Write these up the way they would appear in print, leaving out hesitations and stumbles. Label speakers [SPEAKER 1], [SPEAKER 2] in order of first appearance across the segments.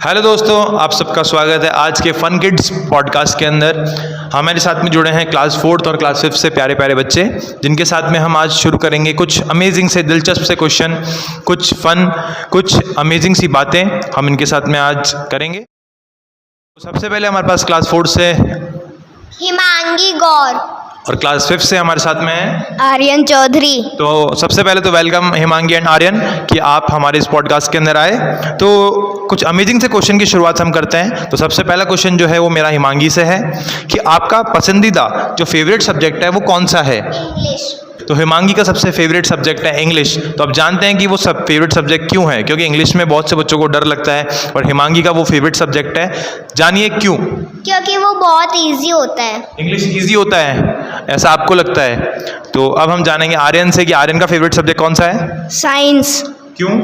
[SPEAKER 1] Hello दोस्तों, आप सबका स्वागत है आज के फन किड्स पॉडकास्ट के अंदर। हमारे साथ में जुड़े हैं क्लास 4th और क्लास 5th से प्यारे प्यारे बच्चे, जिनके साथ में हम आज शुरू करेंगे कुछ अमेजिंग से दिलचस्प से क्वेश्चन, कुछ फन, कुछ अमेजिंग सी बातें हम इनके साथ में आज करेंगे। सबसे पहले हमारे पास क्लास 4 से
[SPEAKER 2] हिमांगी गौर
[SPEAKER 1] और क्लास 5 से हमारे साथ में है
[SPEAKER 2] आर्यन चौधरी।
[SPEAKER 1] तो सबसे पहले तो वेलकम हिमांगी एंड आर्यन कि आप हमारे इस पॉडकास्ट के अंदर आए। तो कुछ अमेजिंग से क्वेश्चन की शुरुआत हम करते हैं। तो सबसे पहला क्वेश्चन जो है वो मेरा हिमांगी से है कि आपका पसंदीदा जो फेवरेट सब्जेक्ट है वो कौन सा है।
[SPEAKER 2] इंग्लिश।
[SPEAKER 1] तो हिमांगी का सबसे फेवरेट सब्जेक्ट है इंग्लिश। तो आप जानते हैं कि वो सब फेवरेट सब्जेक्ट क्यों है, क्योंकि इंग्लिश में बहुत से बच्चों को डर लगता है और हिमांगी का वो फेवरेट सब्जेक्ट है। जानिए क्यों।
[SPEAKER 2] क्योंकि वो बहुत इजी होता है।
[SPEAKER 1] इंग्लिश इजी होता है ऐसा आपको लगता है। तो अब हम जानेंगे आर्यन से कि आर्यन का फेवरेट सब्जेक्ट कौन सा है।
[SPEAKER 2] साइंस।
[SPEAKER 1] क्यों।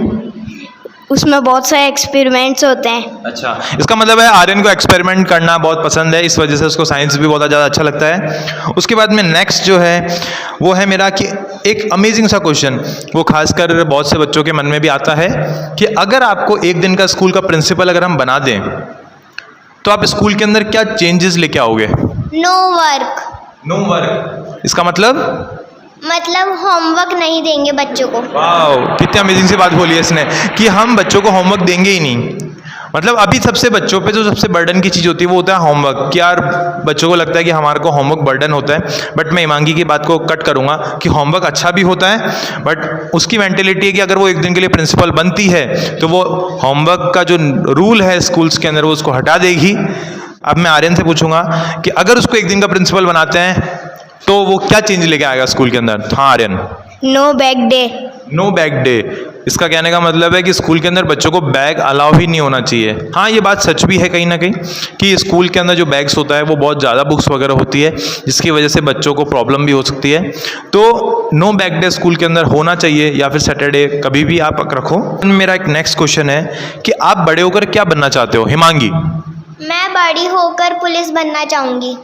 [SPEAKER 2] उसमें बहुत सारे एक्सपेरिमेंट्स होते हैं।
[SPEAKER 1] अच्छा, इसका मतलब है आर्यन को एक्सपेरिमेंट करना बहुत पसंद है, इस वजह से उसको साइंस भी बहुत ज़्यादा अच्छा लगता है। उसके बाद में नेक्स्ट जो है वो है मेरा कि एक अमेजिंग सा क्वेश्चन, वो खासकर बहुत से बच्चों के मन में भी आता है कि अगर आपको एक दिन का स्कूल का प्रिंसिपल अगर हम बना दें तो आप स्कूल के अंदर क्या चेंजेस लेके आओगे।
[SPEAKER 2] No work.
[SPEAKER 1] नो वर्क, इसका मतलब
[SPEAKER 2] होमवर्क नहीं देंगे बच्चों को।
[SPEAKER 1] वाह, कितनी अमेजिंग सी बात बोली है इसने कि हम बच्चों को होमवर्क देंगे ही नहीं। मतलब अभी सबसे बच्चों पे जो सबसे बर्डन की चीज़ होती है वो होता है होमवर्क। कि यार बच्चों को लगता है कि हमारे को होमवर्क बर्डन होता है, बट मैं हिमांगी की बात को कट करूंगा कि होमवर्क अच्छा भी होता है, बट उसकी मेंटेलिटी है कि अगर वो एक दिन के लिए प्रिंसिपल बनती है तो वो होमवर्क का जो रूल है स्कूल्स के अंदर वो उसको हटा देगी। अब मैं आर्यन से पूछूंगा कि अगर उसको एक दिन का प्रिंसिपल बनाते हैं तो वो क्या चेंज लेके आएगा स्कूल के अंदर। हाँ Aryan.
[SPEAKER 2] No bag day.
[SPEAKER 1] No bag day, इसका कहने का मतलब है कि स्कूल के अंदर बच्चों को बैग अलाउ ही नहीं होना चाहिए। हाँ ये बात सच भी है कहीं ना कहीं कि स्कूल के अंदर जो बैग्स होता है वो बहुत ज़्यादा बुक्स वगैरह होती है, जिसकी वजह से बच्चों को प्रॉब्लम भी हो सकती है। तो नो बैग डे स्कूल के अंदर होना चाहिए, या फिर सैटरडे कभी भी आप रखो। मेरा एक नेक्स्ट क्वेश्चन है कि आप बड़े होकर क्या बनना चाहते हो। हिमांगी।
[SPEAKER 2] मैं बड़ी होकर पुलिस बनना चाहूंगी।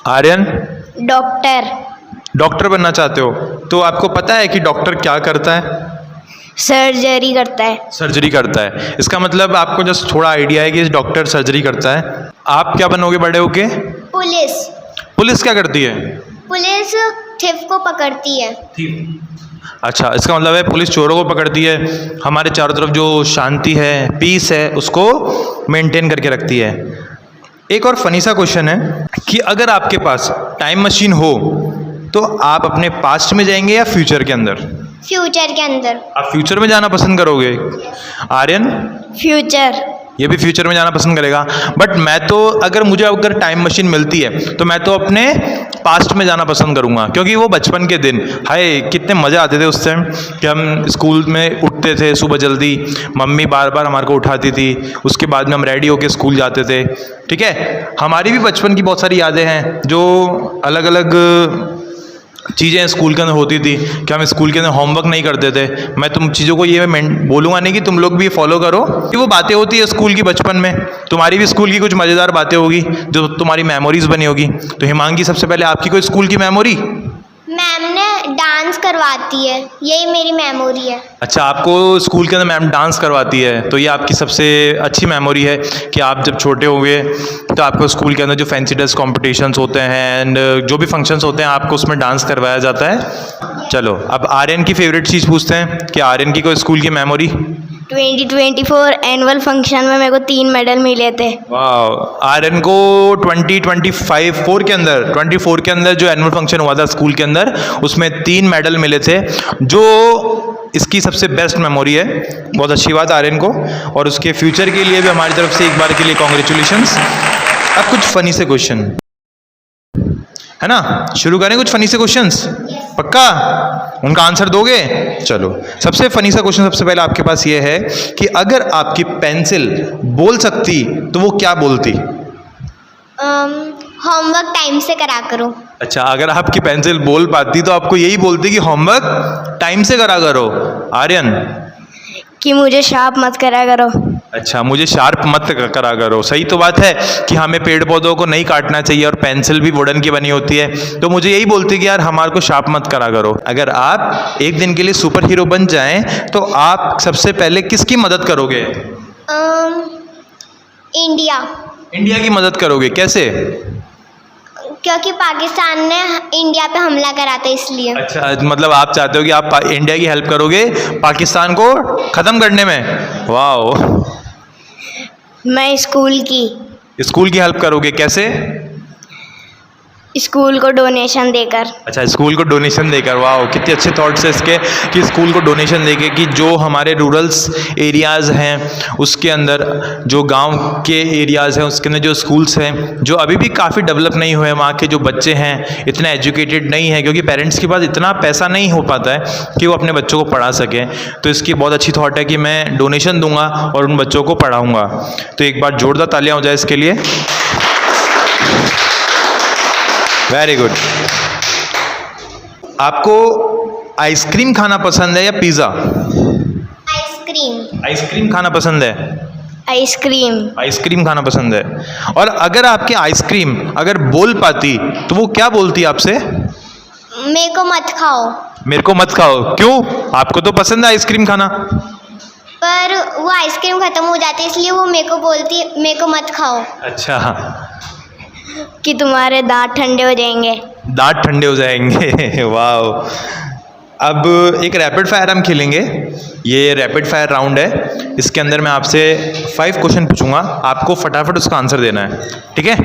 [SPEAKER 1] आर्यन।
[SPEAKER 2] डॉक्टर।
[SPEAKER 1] डॉक्टर बनना चाहते हो, तो आपको पता है कि डॉक्टर क्या करता है।
[SPEAKER 2] सर्जरी करता है।
[SPEAKER 1] सर्जरी करता है, इसका मतलब आपको जस्ट थोड़ा आइडिया है कि डॉक्टर सर्जरी करता है। आप क्या बनोगे बड़े होके।
[SPEAKER 2] पुलिस।
[SPEAKER 1] पुलिस क्या करती है।
[SPEAKER 2] पुलिस थिफ को पकड़ती है।
[SPEAKER 1] अच्छा, इसका मतलब है पुलिस चोरों को पकड़ती है, हमारे चारों तरफ जो शांति है, पीस है, उसको मेंटेन करके रखती है। एक और फनी सा क्वेश्चन है कि अगर आपके पास टाइम मशीन हो तो आप अपने पास्ट में जाएंगे या फ्यूचर के अंदर।
[SPEAKER 2] फ्यूचर के अंदर।
[SPEAKER 1] आप फ्यूचर में जाना पसंद करोगे। आर्यन।
[SPEAKER 2] फ्यूचर।
[SPEAKER 1] ये भी फ्यूचर में जाना पसंद करेगा, बट मैं तो अगर टाइम मशीन मिलती है तो मैं तो अपने पास्ट में जाना पसंद करूंगा, क्योंकि वो बचपन के दिन, हाय कितने मज़े आते थे उस टाइम कि हम स्कूल में उठते थे सुबह जल्दी, मम्मी बार बार हमारे को उठाती थी, उसके बाद में हम रेडी होके स्कूल जाते थे। ठीक है, हमारी भी बचपन की बहुत सारी यादें हैं जो अलग अलग चीज़ें स्कूल के अंदर होती थी कि हम स्कूल के अंदर होमवर्क नहीं करते थे। मैं तुम चीज़ों को ये बोलूँगा नहीं कि तुम लोग भी फॉलो करो, कि वो बातें होती है स्कूल की बचपन में। तुम्हारी भी स्कूल की कुछ मज़ेदार बातें होगी जो तुम्हारी मेमोरीज बनी होगी। तो हिमांगी, सबसे पहले आपकी कोई स्कूल की मेमोरी।
[SPEAKER 2] मैम ने डांस करवाती है, यही मेरी मेमोरी है।
[SPEAKER 1] अच्छा, आपको स्कूल के अंदर मैम डांस करवाती है, तो ये आपकी सबसे अच्छी मेमोरी है कि आप जब छोटे हुए तो आपको स्कूल के अंदर जो फैंसी ड्रेस कॉम्पिटिशन्स होते हैं एंड जो भी फंक्शंस होते हैं आपको उसमें डांस करवाया जाता है। चलो अब आर्यन की फेवरेट चीज़ पूछते हैं कि आर्यन की कोई स्कूल की मेमोरी।
[SPEAKER 2] 2024 एनुअल फंक्शन में मेरे को 3 मेडल मिले थे।
[SPEAKER 1] वाह, आर्यन को 2024 के अंदर जो एनुअल फंक्शन हुआ था स्कूल के अंदर, उसमें 3 मेडल मिले थे, जो इसकी सबसे बेस्ट मेमोरी है। बहुत अच्छी बात आर्यन को, और उसके फ्यूचर के लिए भी हमारी तरफ से एक बार के लिए कॉन्ग्रेचुलेशंस। अब कुछ फनी से क्वेश्चन है ना, शुरू करें कुछ फनी से क्वेश्चंस। पक्का उनका आंसर दोगे। चलो, सबसे फनी सा क्वेश्चन सबसे पहले आपके पास ये है कि अगर आपकी पेंसिल बोल सकती तो वो क्या बोलती।
[SPEAKER 2] होमवर्क टाइम से करा करो।
[SPEAKER 1] अच्छा, अगर आपकी पेंसिल बोल पाती तो आपको यही बोलती कि होमवर्क टाइम से करा करो। आर्यन।
[SPEAKER 2] कि मुझे शार्प मत करा करो।
[SPEAKER 1] अच्छा, मुझे शार्प मत करा करो। सही तो बात है कि हमें पेड़ पौधों को नहीं काटना चाहिए, और पेंसिल भी वुडन की बनी होती है, तो मुझे यही बोलती कि यार हमारे को शार्प मत करा करो। अगर आप एक दिन के लिए सुपर हीरो बन जाएं तो आप सबसे पहले किसकी मदद करोगे।
[SPEAKER 2] इंडिया,
[SPEAKER 1] इंडिया की मदद करोगे, कैसे?
[SPEAKER 2] क्योंकि पाकिस्तान ने इंडिया पे हमला करा था इसलिए।
[SPEAKER 1] अच्छा, मतलब आप चाहते हो कि आप इंडिया की हेल्प करोगे पाकिस्तान को ख़त्म करने में। वाह।
[SPEAKER 2] मैं स्कूल की
[SPEAKER 1] हेल्प करोगे, कैसे?
[SPEAKER 2] स्कूल को डोनेशन देकर।
[SPEAKER 1] अच्छा, स्कूल को डोनेशन देकर। वाह, कितने अच्छे थॉट्स है इसके कि स्कूल को डोनेशन देके कि जो हमारे रूरल्स एरियाज़ हैं उसके अंदर, जो गांव के एरियाज़ हैं उसके अंदर जो स्कूल्स हैं जो अभी भी काफ़ी डेवलप नहीं हुए, वहाँ के जो बच्चे हैं इतने एजुकेटेड नहीं हैं क्योंकि पेरेंट्स के पास इतना पैसा नहीं हो पाता है कि वो अपने बच्चों को पढ़ा सकें। तो इसकी बहुत अच्छी थॉट है कि मैं डोनेशन दूंगा और उन बच्चों को पढ़ाऊँगा। तो एक बार जोरदार तालियाँ हो जाए इसके लिए। Very good. आपको आइसक्रीम खाना पसंद है या पिज़्ज़ा?
[SPEAKER 2] आइसक्रीम।
[SPEAKER 1] आइसक्रीम खाना पसंद है। आइसक्रीम खाना पसंद है। और अगर आपकी आइसक्रीम अगर बोल पाती तो वो क्या बोलती आपसे?
[SPEAKER 2] मेरे को मत खाओ।
[SPEAKER 1] मेरे को मत खाओ। क्यों? आपको तो पसंद है आइसक्रीम खाना।
[SPEAKER 2] पर वो आइसक्रीम खत्म हो जाती है इसलिए वो मेरे को बोलती मेरे को मत खाओ।
[SPEAKER 1] अच्छा,
[SPEAKER 2] कि तुम्हारे दांत ठंडे हो जाएंगे।
[SPEAKER 1] दांत ठंडे हो जाएंगे। वाह। अब एक रैपिड फायर हम खेलेंगे। ये रैपिड फायर राउंड है। इसके अंदर मैं आपसे 5 क्वेश्चन पूछूंगा, आपको फटाफट उसका आंसर देना है, ठीक है?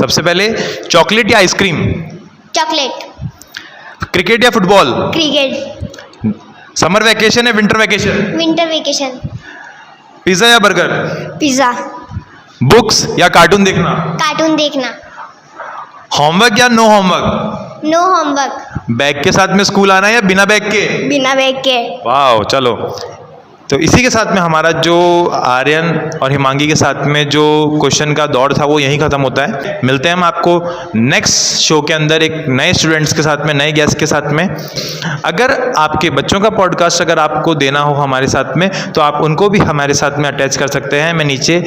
[SPEAKER 1] सबसे पहले, चॉकलेट या आइसक्रीम?
[SPEAKER 2] चॉकलेट।
[SPEAKER 1] क्रिकेट या फुटबॉल?
[SPEAKER 2] क्रिकेट।
[SPEAKER 1] समर वैकेशन या winter vacation?
[SPEAKER 2] Winter vacation.
[SPEAKER 1] Pizza या बर्गर?
[SPEAKER 2] पिज़्ज़ा।
[SPEAKER 1] बुक्स या कार्टून देखना?
[SPEAKER 2] कार्टून देखना।
[SPEAKER 1] होमवर्क या no homework?
[SPEAKER 2] No homework.
[SPEAKER 1] Bag के साथ में स्कूल आना या बिना बैग के?
[SPEAKER 2] बिना बैग के।
[SPEAKER 1] वाह, चलो। तो इसी के साथ में हमारा जो आर्यन और हिमांगी के साथ में जो क्वेश्चन का दौर था वो यहीं ख़त्म होता है। मिलते हैं हम आपको नेक्स्ट शो के अंदर एक नए स्टूडेंट्स के साथ में, नए गेस्ट के साथ में। अगर आपके बच्चों का पॉडकास्ट अगर आपको देना हो हमारे साथ में तो आप उनको भी हमारे साथ में अटैच कर सकते हैं। मैं नीचे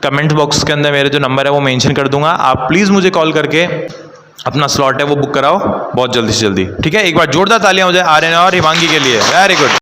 [SPEAKER 1] कमेंट बॉक्स के अंदर मेरे जो नंबर है वो मेंशन कर दूंगा। आप प्लीज़ मुझे कॉल करके अपना स्लॉट है वो बुक कराओ बहुत जल्दी से जल्दी, ठीक है? एक बार जोरदार तालियां हो जाए आर्यन और हिमांगी के लिए। Very good.